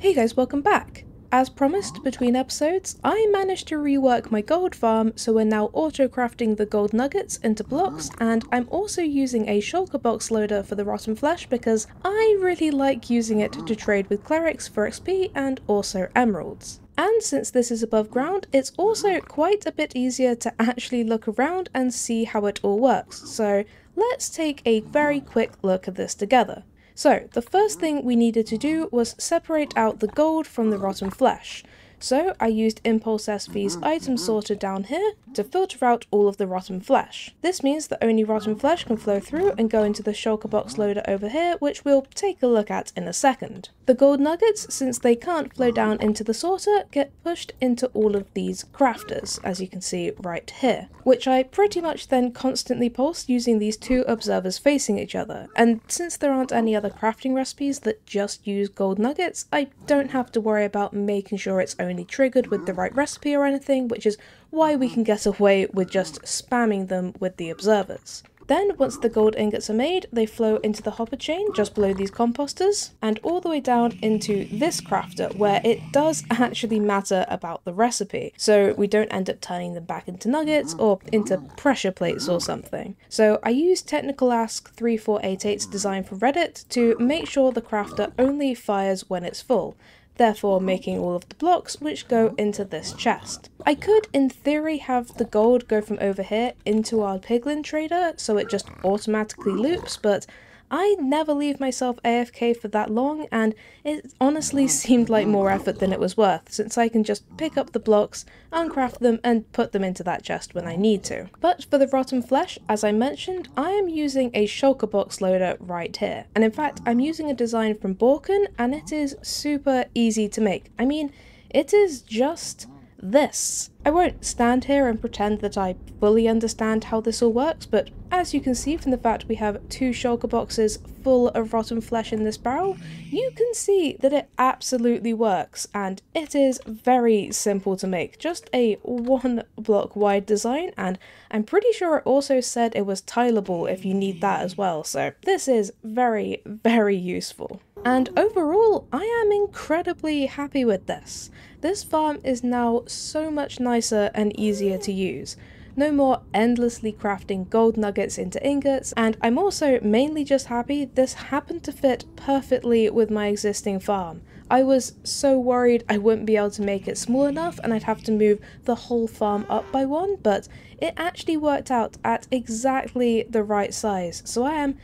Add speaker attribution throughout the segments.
Speaker 1: Hey guys, welcome back! As promised between episodes, I managed to rework my gold farm so we're now auto-crafting the gold nuggets into blocks, and I'm also using a shulker box loader for the rotten flesh because I really like using it to trade with clerics for XP and also emeralds. And since this is above ground, it's also quite a bit easier to actually look around and see how it all works, so let's take a very quick look at this together. So, the first thing we needed to do was separate out the gold from the rotten flesh. So, I used Impulse SV's item sorter down here to filter out all of the rotten flesh. This means that only rotten flesh can flow through and go into the shulker box loader over here, which we'll take a look at in a second. The gold nuggets, since they can't flow down into the sorter, get pushed into all of these crafters, as you can see right here, which I pretty much then constantly pulse using these two observers facing each other. And since there aren't any other crafting recipes that just use gold nuggets, I don't have to worry about making sure it's only triggered with the right recipe or anything, which is why we can get away with just spamming them with the observers. Then, once the gold ingots are made, they flow into the hopper chain just below these composters, and all the way down into this crafter, where it does actually matter about the recipe, so we don't end up turning them back into nuggets or into pressure plates or something. So I used Technical Ask 3488's design from Reddit to make sure the crafter only fires when it's full, therefore making all of the blocks which go into this chest. I could, in theory, have the gold go from over here into our piglin trader so it just automatically loops, but I never leave myself AFK for that long, and it honestly seemed like more effort than it was worth, since I can just pick up the blocks, uncraft them, and put them into that chest when I need to. But for the rotten flesh, as I mentioned, I am using a shulker box loader right here, and in fact I'm using a design from Borken, and it is super easy to make. I mean, it is just this. I won't stand here and pretend that I fully understand how this all works, but as you can see from the fact we have two shulker boxes full of rotten flesh in this barrel, you can see that it absolutely works, and it is very simple to make. Just a 1 block wide design, and I'm pretty sure it also said it was tileable if you need that as well, so this is very, very useful. And overall, I am incredibly happy with this. This farm is now so much nicer and easier to use. No more endlessly crafting gold nuggets into ingots, and I'm also mainly just happy this happened to fit perfectly with my existing farm. I was so worried I wouldn't be able to make it small enough and I'd have to move the whole farm up by one, but it actually worked out at exactly the right size, so I am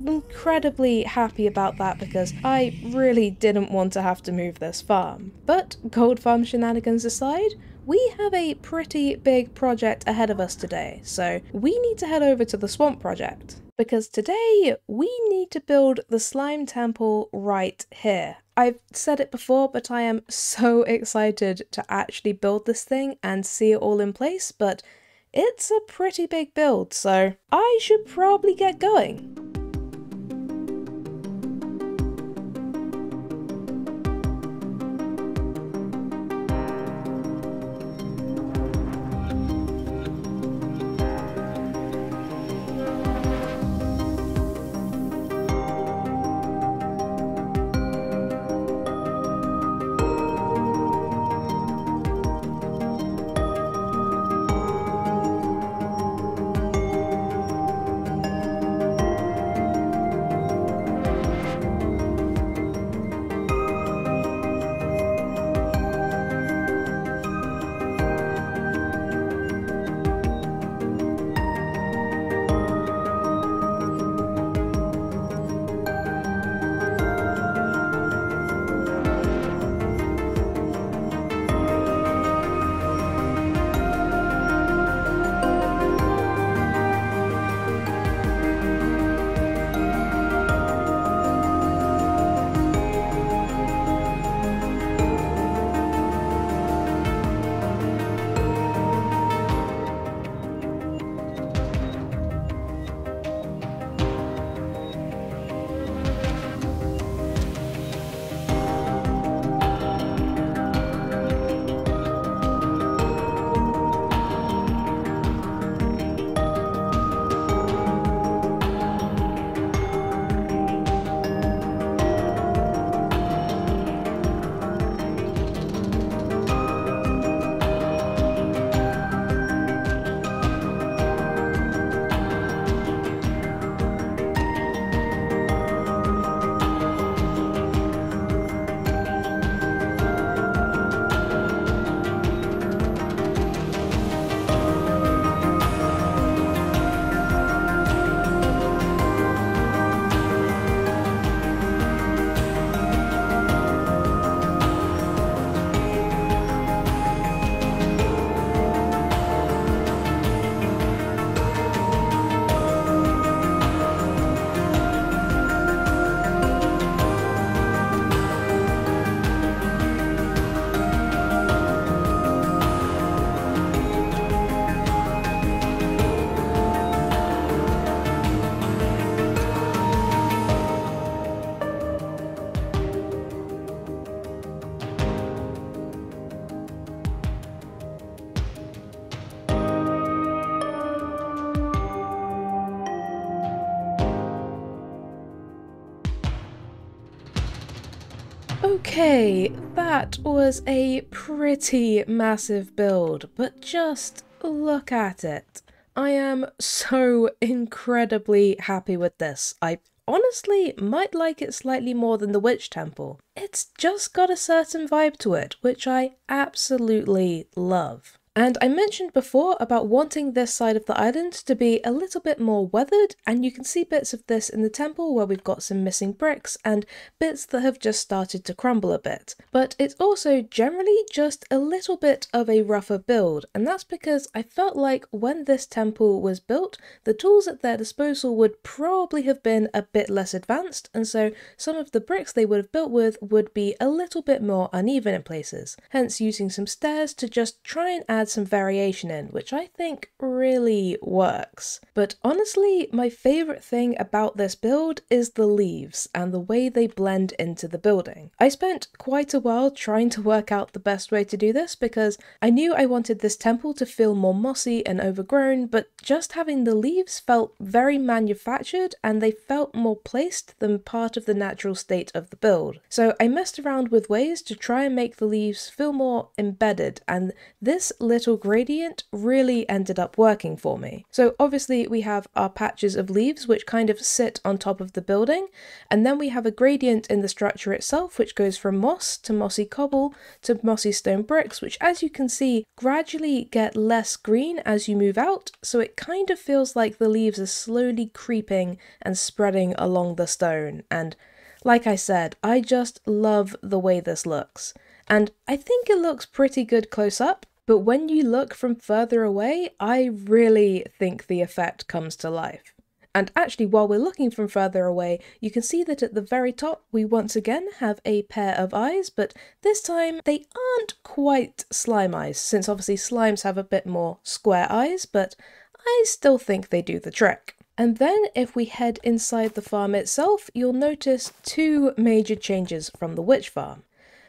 Speaker 1: incredibly happy about that because I really didn't want to have to move this farm. But gold farm shenanigans aside, we have a pretty big project ahead of us today, so we need to head over to the swamp project. Because today, we need to build the slime temple right here. I've said it before, but I am so excited to actually build this thing and see it all in place, but it's a pretty big build, so I should probably get going. Okay, that was a pretty massive build, but just look at it. I am so incredibly happy with this. I honestly might like it slightly more than the Witch Temple. It's just got a certain vibe to it, which I absolutely love. And I mentioned before about wanting this side of the island to be a little bit more weathered, and you can see bits of this in the temple where we've got some missing bricks and bits that have just started to crumble a bit. But it's also generally just a little bit of a rougher build, and that's because I felt like when this temple was built, the tools at their disposal would probably have been a bit less advanced, and so some of the bricks they would have built with would be a little bit more uneven in places, hence using some stairs to just try and add some variation in, which I think really works. But honestly, my favourite thing about this build is the leaves and the way they blend into the building. I spent quite a while trying to work out the best way to do this because I knew I wanted this temple to feel more mossy and overgrown, but just having the leaves felt very manufactured and they felt more placed than part of the natural state of the build. So I messed around with ways to try and make the leaves feel more embedded, and this little gradient really ended up working for me. So obviously we have our patches of leaves which kind of sit on top of the building, and then we have a gradient in the structure itself which goes from moss to mossy cobble to mossy stone bricks, which as you can see gradually get less green as you move out, so it kind of feels like the leaves are slowly creeping and spreading along the stone. And like I said, I just love the way this looks. And I think it looks pretty good close up, but when you look from further away, I really think the effect comes to life. And actually, while we're looking from further away, you can see that at the very top we once again have a pair of eyes, but this time they aren't quite slime eyes, since obviously slimes have a bit more square eyes, but I still think they do the trick. And then if we head inside the farm itself, you'll notice two major changes from the witch farm.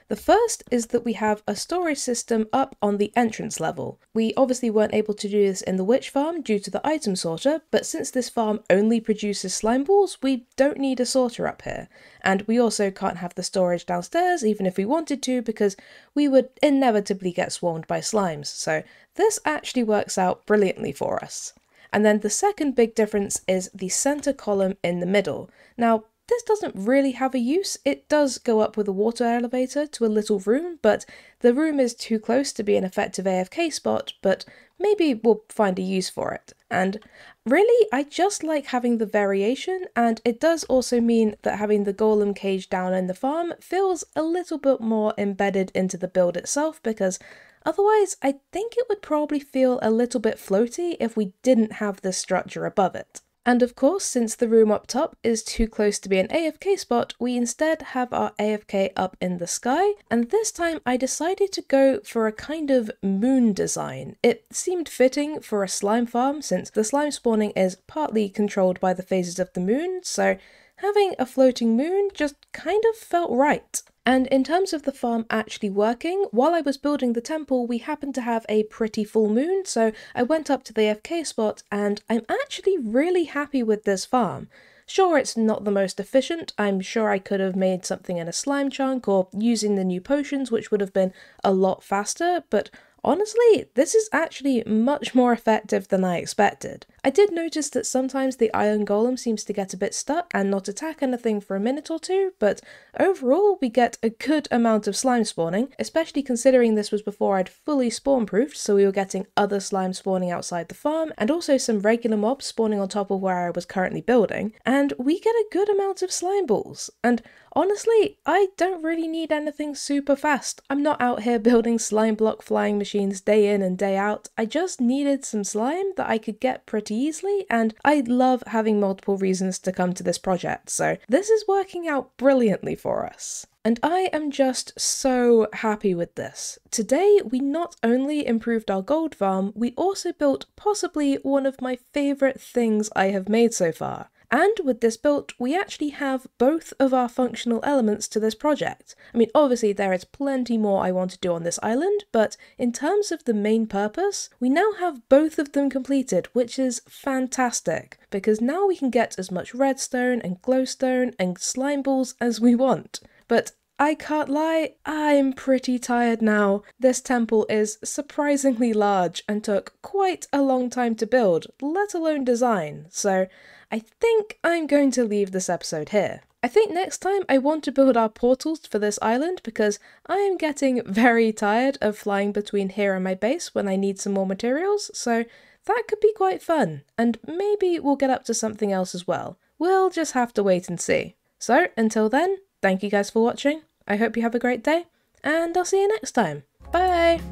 Speaker 1: The first is that we have a storage system up on the entrance level. We obviously weren't able to do this in the witch farm due to the item sorter, but since this farm only produces slime balls, we don't need a sorter up here. And we also can't have the storage downstairs even if we wanted to, because we would inevitably get swarmed by slimes. So this actually works out brilliantly for us. And then the second big difference is the center column in the middle. Now, this doesn't really have a use. It does go up with a water elevator to a little room, but the room is too close to be an effective AFK spot, but maybe we'll find a use for it. And really, I just like having the variation, and it does also mean that having the golem cage down in the farm feels a little bit more embedded into the build itself, because otherwise I think it would probably feel a little bit floaty if we didn't have this structure above it. And of course, since the room up top is too close to be an AFK spot, we instead have our AFK up in the sky, and this time I decided to go for a kind of moon design. It seemed fitting for a slime farm since the slime spawning is partly controlled by the phases of the moon, so having a floating moon just kind of felt right. And in terms of the farm actually working, while I was building the temple, we happened to have a pretty full moon, so I went up to the AFK spot, and I'm actually really happy with this farm. Sure, it's not the most efficient. I'm sure I could have made something in a slime chunk or using the new potions, which would have been a lot faster, but honestly, this is actually much more effective than I expected. I did notice that sometimes the iron golem seems to get a bit stuck and not attack anything for a minute or two, but overall we get a good amount of slime spawning, especially considering this was before I'd fully spawn-proofed, so we were getting other slime spawning outside the farm, and also some regular mobs spawning on top of where I was currently building, and we get a good amount of slime balls. And honestly, I don't really need anything super fast. I'm not out here building slime block flying machines day in and day out. I just needed some slime that I could get pretty easily, and I love having multiple reasons to come to this project, so this is working out brilliantly for us. And I am just so happy with this. Today, we not only improved our gold farm, we also built possibly one of my favourite things I have made so far. And with this built, we actually have both of our functional elements to this project. I mean, obviously there is plenty more I want to do on this island, but in terms of the main purpose, we now have both of them completed, which is fantastic, because now we can get as much redstone and glowstone and slime balls as we want. But I can't lie, I'm pretty tired now. This temple is surprisingly large and took quite a long time to build, let alone design, so I think I'm going to leave this episode here. I think next time I want to build our portals for this island because I am getting very tired of flying between here and my base when I need some more materials, so that could be quite fun, and maybe we'll get up to something else as well. We'll just have to wait and see. So, until then, thank you guys for watching. I hope you have a great day, and I'll see you next time. Bye!